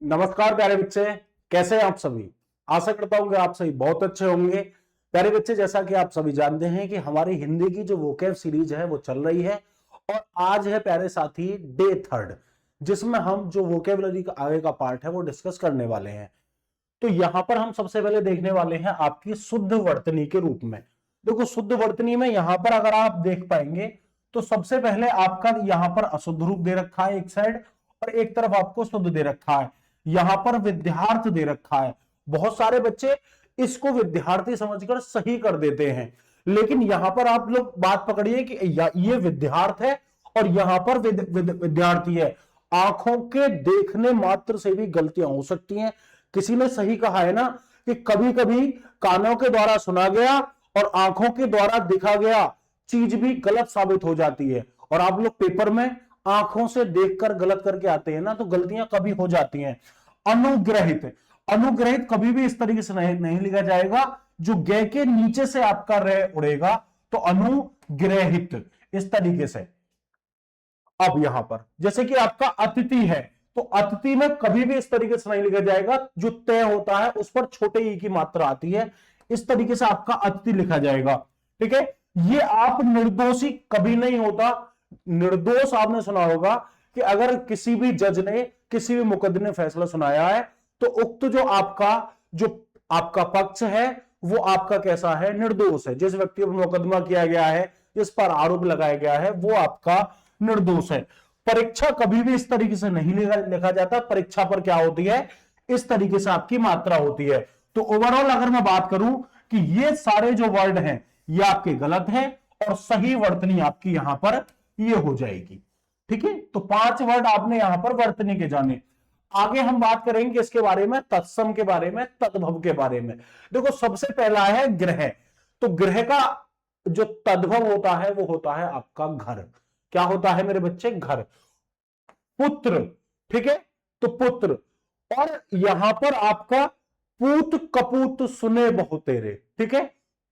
नमस्कार प्यारे बच्चे, कैसे हैं आप सभी। आशा करता हूं कि आप सभी बहुत अच्छे होंगे। प्यारे बच्चे, जैसा कि आप सभी जानते हैं कि हमारी हिंदी की जो वोकैब सीरीज है वो चल रही है और आज है प्यारे साथी डे 3, जिसमें हम जो वोकेबलरी का आगे का पार्ट है वो डिस्कस करने वाले हैं। तो यहां पर हम सबसे पहले देखने वाले हैं आपकी शुद्ध वर्तनी के रूप में। देखो, शुद्ध वर्तनी में यहां पर अगर आप देख पाएंगे तो सबसे पहले आपका यहां पर अशुद्ध रूप दे रखा है एक साइड, और एक तरफ आपको शुद्ध दे रखा है। यहां पर विद्यार्थी दे रखा है। बहुत सारे बच्चे इसको विद्यार्थी समझकर सही कर देते हैं, लेकिन यहां पर आप लोग बात पकड़िए कि ये विद्यार्थ है और यहां पर विद्यार्थी है। आंखों के देखने मात्र से भी गलतियां हो सकती हैं। किसी ने सही कहा है ना कि कभी कभी कानों के द्वारा सुना गया और आंखों के द्वारा दिखा गया चीज भी गलत साबित हो जाती है। और आप लोग पेपर में आंखों से देखकर गलत करके आते हैं ना, तो गलतियां कभी हो जाती हैं। अनुग्रहित, अनुग्रहित कभी भी इस तरीके से नहीं लिखा जाएगा। जो गे के नीचे से आपका रे उड़ेगा तो अनुग्रहित इस तरीके से। अब यहां पर जैसे कि आपका अतिथि है, तो अतिथि में कभी भी इस तरीके से नहीं लिखा जाएगा। जो तय होता है उस पर छोटे ई की मात्रा आती है, इस तरीके से आपका अतिथि लिखा जाएगा। ठीक है, ये आप निर्दोषी कभी नहीं होता। निर्दोष आपने सुना होगा कि अगर किसी भी जज ने किसी भी मुकदमे में फैसला सुनाया है तो उक्त जो आपका पक्ष है वो आपका कैसा है, निर्दोष है। जिस व्यक्ति पर मुकदमा किया गया है, जिस पर आरोप लगाया गया है, वो आपका निर्दोष है। परीक्षा कभी भी इस तरीके से नहीं लिखा जाता। परीक्षा पर क्या होती है, इस तरीके से आपकी मात्रा होती है। तो ओवरऑल अगर मैं बात करूं कि ये सारे जो वर्ड हैं ये आपके गलत हैं और सही वर्तनी आपकी यहां पर ये हो जाएगी। ठीक है, तो 5 वर्ड आपने यहां पर वर्तनी के जाने। आगे हम बात करेंगे इसके बारे में, तत्सम के बारे में, तद्भव के बारे में। देखो, सबसे पहला है गृह। तो गृह का जो तद्भव होता है वो होता है आपका घर। क्या होता है मेरे बच्चे, घर। पुत्र, ठीक है, तो पुत्र। और यहां पर आपका पूत कपूत सुने बहु तेरे। ठीक है,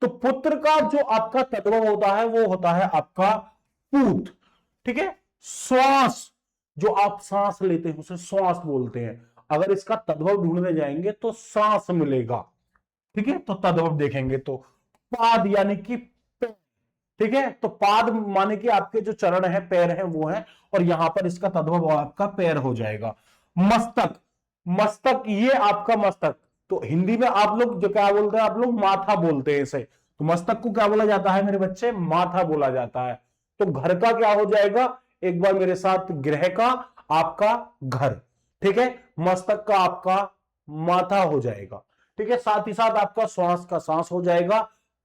तो पुत्र का जो आपका तद्भव होता है वो होता है आपका पूत। ठीक है, श्वास, जो आप सांस लेते हैं उसे श्वास बोलते हैं। अगर इसका तद्भव ढूंढने जाएंगे तो सांस मिलेगा। ठीक है, तो तद्भव देखेंगे तो पाद यानी कि पैर। ठीक है, तो पाद माने कि आपके जो चरण है, पैर है, वो है, और यहां पर इसका तद्भव आपका पैर हो जाएगा। मस्तक, मस्तक ये आपका मस्तक। तो हिंदी में आप लोग जो क्या बोलते हैं, आप लोग माथा बोलते हैं इसे। तो मस्तक को क्या बोला जाता है मेरे बच्चे, माथा बोला जाता है। तो घर का क्या हो जाएगा, एक बार मेरे साथ, गृह का आपका घर। ठीक है, मस्तक का आपका माथा हो जाएगा। ठीक है, साथ ही साथ आपका श्वास का सांस हो जाएगा।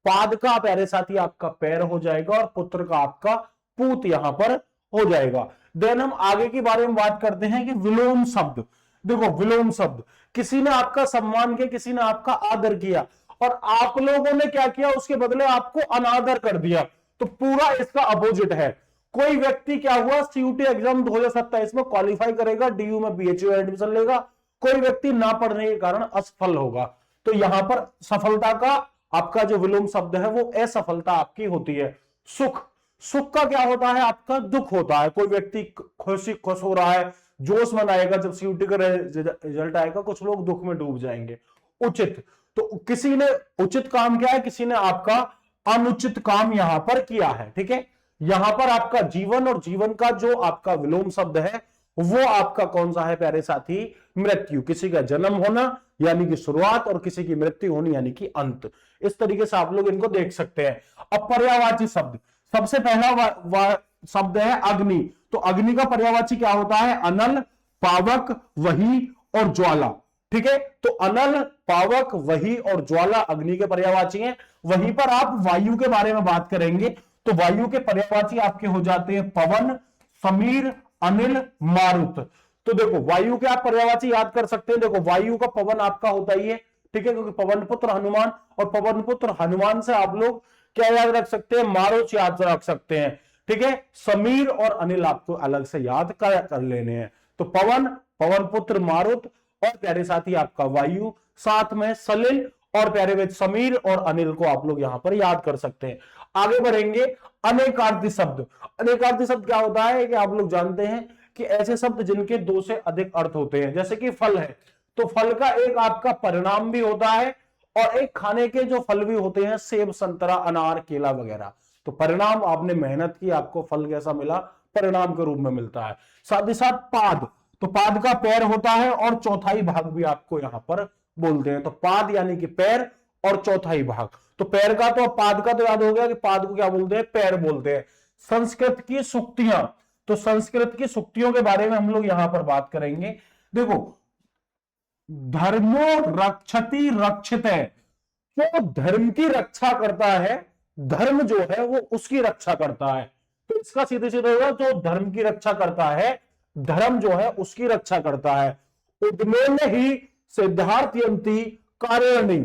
पाद का प्यारे साथी आपका पैर हो जाएगा और पुत्र का आपका पूत यहां पर हो जाएगा। देन हम आगे के बारे में बात करते हैं कि विलोम शब्द। देखो, विलोम शब्द, किसी ने आपका सम्मान किया, किसी ने आपका आदर किया और आप लोगों ने क्या किया, उसके बदले आपको अनादर कर दिया। तो पूरा इसका अपोजिट है। कोई व्यक्ति क्या हुआ, सीयूटी एग्जाम 2027 में क्वालिफाई करेगा, डीयू में बीएचयू एडमिशन लेगा, कोई व्यक्ति ना पढ़ने के कारण असफल होगा। तो यहां पर सफलता का आपका जो विलोम शब्द है वो असफलता आपकी होती है। सुख, सुख का क्या होता है, आपका दुख होता है। कोई व्यक्ति खुश हो रहा है, जोश मनाएगा, जब सीयूटी का रिजल्ट आएगा, कुछ लोग दुख में डूब जाएंगे। उचित, तो किसी ने उचित काम किया है, किसी ने आपका अनुचित काम यहां पर किया है। ठीक है, यहां पर आपका जीवन, और जीवन का जो आपका विलोम शब्द है वो आपका कौन सा है प्यारे साथी, मृत्यु। किसी का जन्म होना यानी कि शुरुआत, और किसी की मृत्यु होनी यानी कि अंत। इस तरीके से आप लोग इनको देख सकते हैं। अब पर्यायवाची शब्द, सबसे पहला शब्द है अग्नि। तो अग्नि का पर्यायवाची क्या होता है, अनल, पावक, वही और ज्वाला। ठीक है, तो अनल, पावक, वही और ज्वाला अग्नि के पर्यायवाची हैं। वहीं पर आप वायु के बारे में बात करेंगे तो वायु के पर्यायवाची आपके हो जाते हैं पवन, समीर, अनिल, मारुत। तो देखो, वायु के आप पर्यायवाची याद कर सकते हैं। देखो, वायु का पवन आपका होता ही है। ठीक है, क्योंकि पवन पुत्र हनुमान, और पवन पुत्र हनुमान से आप लोग क्या याद रख सकते हैं, मारुत याद रख सकते हैं। ठीक है, समीर और अनिल आपको अलग से याद कर लेने हैं। तो पवन, पवन पुत्र मारुत, और प्यारे साथी आपका वायु, साथ में सलिल, और प्यारे में समीर और अनिल को आप लोग यहां पर याद कर सकते हैं। आगे बढ़ेंगे, अनेकार्थी शब्द। अनेकार्थी शब्द क्या होता है कि आप लोग जानते हैं कि ऐसे शब्द जिनके दो से अधिक अर्थ होते हैं, जैसे कि फल है तो फल का एक आपका परिणाम भी होता है और एक खाने के जो फल भी होते हैं, सेब, संतरा, अनार, केला वगैरह। तो परिणाम, आपने मेहनत की, आपको फल कैसा मिला, परिणाम के रूप में मिलता है। साथ ही साथ पाद, तो पाद का पैर होता है और चौथाई भाग भी आपको यहां पर बोलते हैं। तो पाद यानी कि पैर और चौथाई भाग। तो पैर का तो, पाद का तो याद हो गया कि पाद को क्या बोलते हैं, पैर बोलते हैं। संस्कृत की सूक्तियां, तो संस्कृत की सूक्तियों के बारे में हम लोग यहां पर बात करेंगे। देखो, धर्मो रक्षति रक्षिते, जो धर्म की रक्षा करता है, धर्म जो है वो उसकी रक्षा करता है। तो इसका सीधे सीधे होगा, जो धर्म की रक्षा करता है, धर्म जो है उसकी रक्षा करता है। उद्मेन ही सिद्धार्थयंती कार्यणी,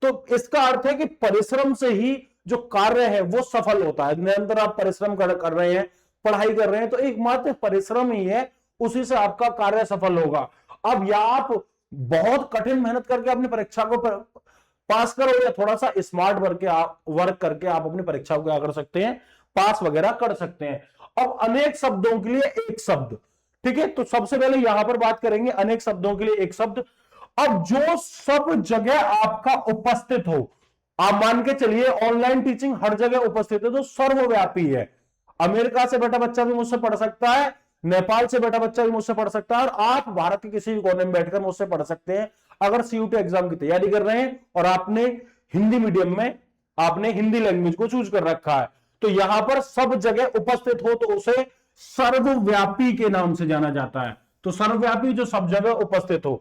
तो इसका अर्थ है कि परिश्रम से ही जो कार्य है वो सफल होता है। निरंतर आप परिश्रम कर रहे हैं, पढ़ाई कर रहे हैं, तो एकमात्र परिश्रम ही है, उसी से आपका कार्य सफल होगा। अब या आप बहुत कठिन मेहनत करके अपनी परीक्षा को पास करो, या थोड़ा सा स्मार्ट वर्क करके आप अपनी परीक्षा को क्या कर सकते हैं, पास वगैरह कर सकते हैं। अब अनेक शब्दों के लिए एक शब्द, ठीक है। तो सबसे पहले यहां पर बात करेंगे अनेक शब्दों के लिए एक शब्द। अब जो सब जगह आपका उपस्थित हो, आप मान के चलिए ऑनलाइन टीचिंग हर जगह उपस्थित है, तो सर्वव्यापी है। अमेरिका से बैठा बच्चा भी मुझसे पढ़ सकता है, नेपाल से बैठा बच्चा भी मुझसे पढ़ सकता है, और आप भारत के किसी भी कोने में बैठकर मुझसे पढ़ सकते हैं। अगर सीयूटी एग्जाम की तैयारी कर रहे हैं और आपने हिंदी मीडियम में, आपने हिंदी लैंग्वेज को चूज कर रखा है, तो यहां पर सब जगह उपस्थित हो तो उसे सर्वव्यापी के नाम से जाना जाता है। तो सर्वव्यापी, जो सब जगह उपस्थित हो।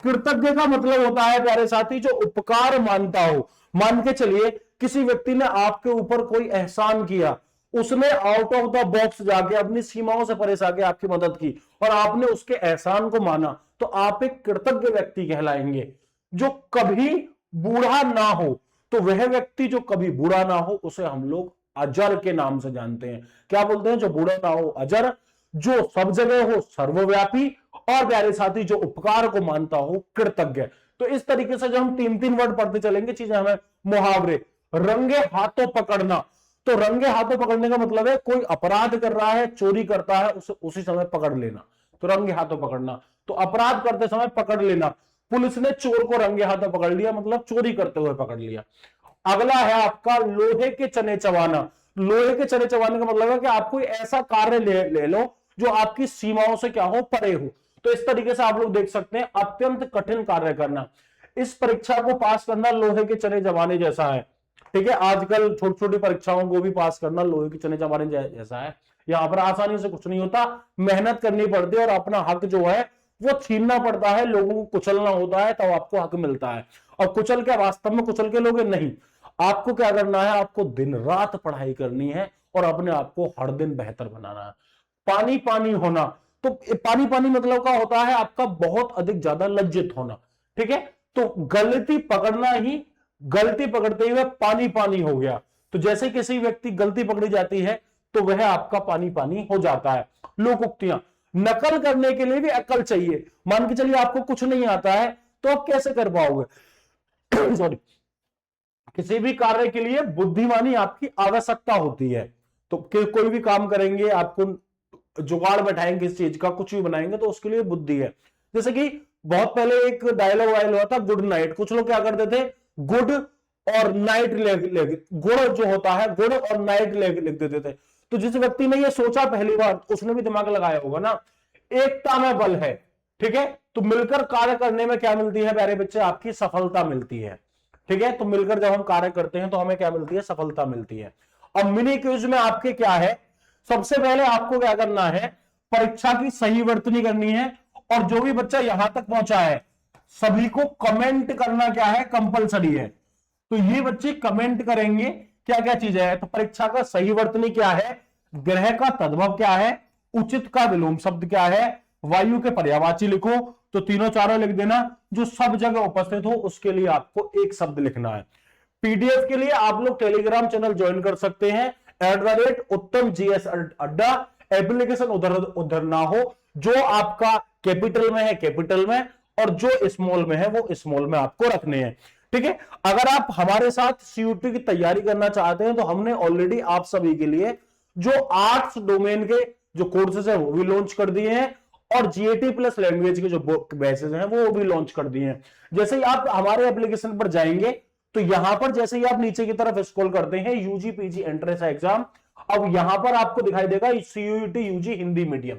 कृतज्ञ का मतलब होता है प्यारे साथी, जो उपकार मानता हो। मान के चलिए किसी व्यक्ति ने आपके ऊपर कोई एहसान किया, उसने आउट ऑफ द बॉक्स जाके अपनी सीमाओं से परे जाके आपकी मदद की और आपने उसके एहसान को माना, तो आप एक कृतज्ञ व्यक्ति कहलाएंगे। जो कभी बूढ़ा ना हो, तो वह व्यक्ति जो कभी बूढ़ा ना हो उसे हम लोग अजर के नाम से जानते हैं। क्या बोलते हैं, जो बूढ़ा ना हो अजर, जो सब जगह हो सर्वव्यापी, और प्यारे साथी जो उपकार को मानता हो कृतज्ञ। तो इस तरीके से जो हम तीन तीन वर्ड पढ़ते चलेंगे, चीजें हमें मुहावरे। रंगे हाथों पकड़ना, तो रंगे हाथों पकड़ने का मतलब है कोई अपराध कर रहा है, चोरी करता है, उसे उसी समय पकड़ लेना, तो रंगे हाथों पकड़ना। तो अपराध करते समय पकड़ लेना, पुलिस ने चोर को रंगे हाथों पकड़ लिया, मतलब चोरी करते हुए पकड़ लिया। अगला है आपका लोहे के चने चबाना। लोहे के चने चबाने का मतलब है कि आप कोई ऐसा कार्य ले लो जो आपकी सीमाओं से क्या हो, परे हो। तो इस तरीके से आप लोग देख सकते हैं, अत्यंत कठिन कार्य करना, इस परीक्षा को पास करना लोहे के चने चबाने जैसा है। ठीक है, आजकल छोटी छोटी परीक्षाओं को भी पास करना लोहे के चने चबाने जैसा है। यहां पर आसानी से कुछ नहीं होता, मेहनत करनी पड़ती है और अपना हक जो है वो छीनना पड़ता है, लोगों को कुचलना होता है, तब आपको हक मिलता है। और कुचल के, वास्तव में कुचल के लोग नहीं, आपको क्या करना है, आपको दिन रात पढ़ाई करनी है और अपने आप को हर दिन बेहतर बनाना है। पानी पानी होना, तो पानी पानी मतलब का होता है आपका बहुत अधिक ज्यादा लज्जित होना। ठीक है, तो गलती पकड़ना ही, गलती पकड़ते हुए पानी पानी हो गया। तो जैसे किसी व्यक्ति गलती पकड़ी जाती है तो वह आपका पानी पानी हो जाता है। लोकोक्तियां, नकल करने के लिए भी अकल चाहिए। मान के चलिए आपको कुछ नहीं आता है तो आप कैसे कर पाओगे सॉरी, किसी भी कार्य के लिए बुद्धिमानी आपकी आवश्यकता होती है। तो कोई भी काम करेंगे, आपको जुगाड़ बैठाएंगे किसी चीज का, कुछ भी बनाएंगे, तो उसके लिए बुद्धि है। जैसे कि बहुत पहले एक डायलॉग वायरल हुआ था, गुड नाइट। कुछ लोग क्या करते थे, गुड और नाइट गुड़ जो होता है, गुड और नाइट लिख देते थे। तो जिस व्यक्ति ने ये सोचा पहली बार, उसने भी दिमाग लगाया होगा ना। एकता में बल है। ठीक है, तो मिलकर कार्य करने में क्या मिलती है प्यारे बच्चे, आपकी सफलता मिलती है। ठीक है, तो मिलकर जब हम कार्य करते हैं तो हमें क्या मिलती है, सफलता मिलती है। अब मिनी क्विज में आपके क्या है, सबसे पहले आपको क्या करना है, परीक्षा की सही वर्तनी करनी है। और जो भी बच्चा यहां तक पहुंचा है सभी को कमेंट करना क्या है, कंपलसरी है। तो ये बच्चे कमेंट करेंगे क्या क्या चीजें है। तो परीक्षा का सही वर्तनी क्या है, ग्रह का तद्भव क्या है, उचित का विलोम शब्द क्या है, वायु के पर्यायवाची लिखो। तो तीनों चारों लिख देना। जो सब जगह उपस्थित हो उसके लिए आपको एक शब्द लिखना है। पीडीएफ के लिए आप लोग टेलीग्राम चैनल ज्वाइन कर सकते हैं, @उत्तम जीएस अड्डा। एप्लीकेशन उधर ना हो, जो आपका कैपिटल में है कैपिटल में, और जो स्मॉल में है वो स्मॉल में आपको रखने हैं। ठीक है, अगर आप हमारे साथ सीयूटी की तैयारी करना चाहते हैं तो हमने ऑलरेडी आप सभी के लिए जो आर्ट्स डोमेन के जो कोर्सेज है वो भी लॉन्च कर दिए हैं और जीएटी प्लस लैंग्वेज के जो बैचेज हैं वो भी लॉन्च कर दिए हैं। जैसे ही आप हमारे एप्लीकेशन पर जाएंगे तो यहां पर जैसे ही आप नीचे की तरफ स्क्रॉल करते हैं यूजी पीजी एंट्रेंस एग्जाम, अब यहां पर आपको दिखाई देगा सीयूईटी यूजी हिंदी मीडियम।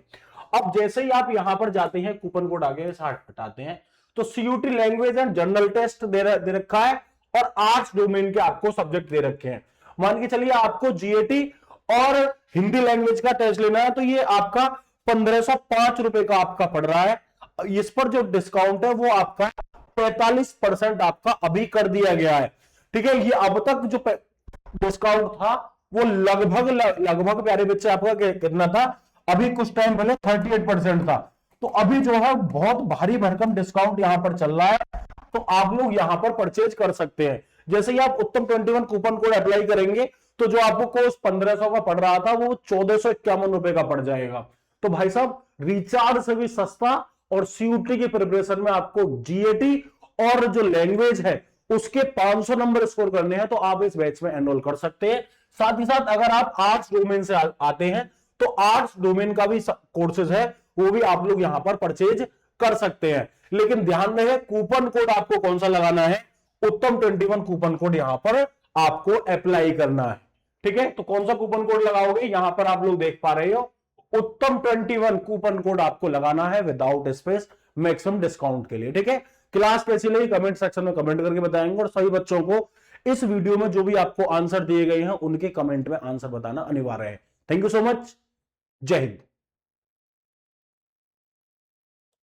अब जैसे ही आप यहां पर जाते हैं, कूपन कोड आगे हटाते हैं, तो CUET language and general test दे रखा है और आर्ट्स डोमेन के आपको सब्जेक्ट दे रखे हैं। मान के चलिए आपको जीएटी और हिंदी लैंग्वेज का टेस्ट लेना है, तो ये आपका 1505 रुपए का आपका पड़ रहा है। इस पर जो डिस्काउंट है वो आपका 45% आपका अभी कर दिया गया है। ठीक है, ये अब तक जो डिस्काउंट था वो लगभग प्यारे बच्चे आपका कितना था, अभी कुछ टाइम पहले 38% था। तो अभी जो है बहुत भारी भरकम डिस्काउंट यहां पर चल रहा है, तो आप लोग यहां पर परचेज कर सकते हैं। जैसे ही आप उत्तम 21 कूपन कोड अप्लाई करेंगे तो जो आपको कोर्स 1500 का पड़ रहा था वो 1451 रुपए का पड़ जाएगा। तो भाई साहब रिचार्ज से भी सस्ता और सीयूटी की प्रिपरेशन में आपको जीएटी और जो लैंग्वेज है उसके 500 नंबर स्कोर करने हैं तो आप इस बैच में एनरोल कर सकते हैं। साथ ही साथ अगर आप आर्ट्स डोमेन से आते हैं तो आर्ट्स डोमेन का भी कोर्सेज है वो भी आप लोग यहां पर परचेज कर सकते हैं। लेकिन ध्यान रहे कूपन कोड आपको कौन सा लगाना है, उत्तम 21 कूपन कोड यहां पर आपको अप्लाई करना है। ठीक है, तो कौन सा कूपन कोड लगाओगे, यहां पर आप लोग देख पा रहे हो उत्तम 21 कूपन कोड आपको लगाना है विदाउट स्पेस मैक्सिमम डिस्काउंट के लिए। ठीक है, क्लास कैसी लगी कमेंट सेक्शन में कमेंट करके बताएंगे और सभी बच्चों को इस वीडियो में जो भी आपको आंसर दिए गए हैं उनके कमेंट में आंसर बताना अनिवार्य है। थैंक यू सो मच, जय हिंद।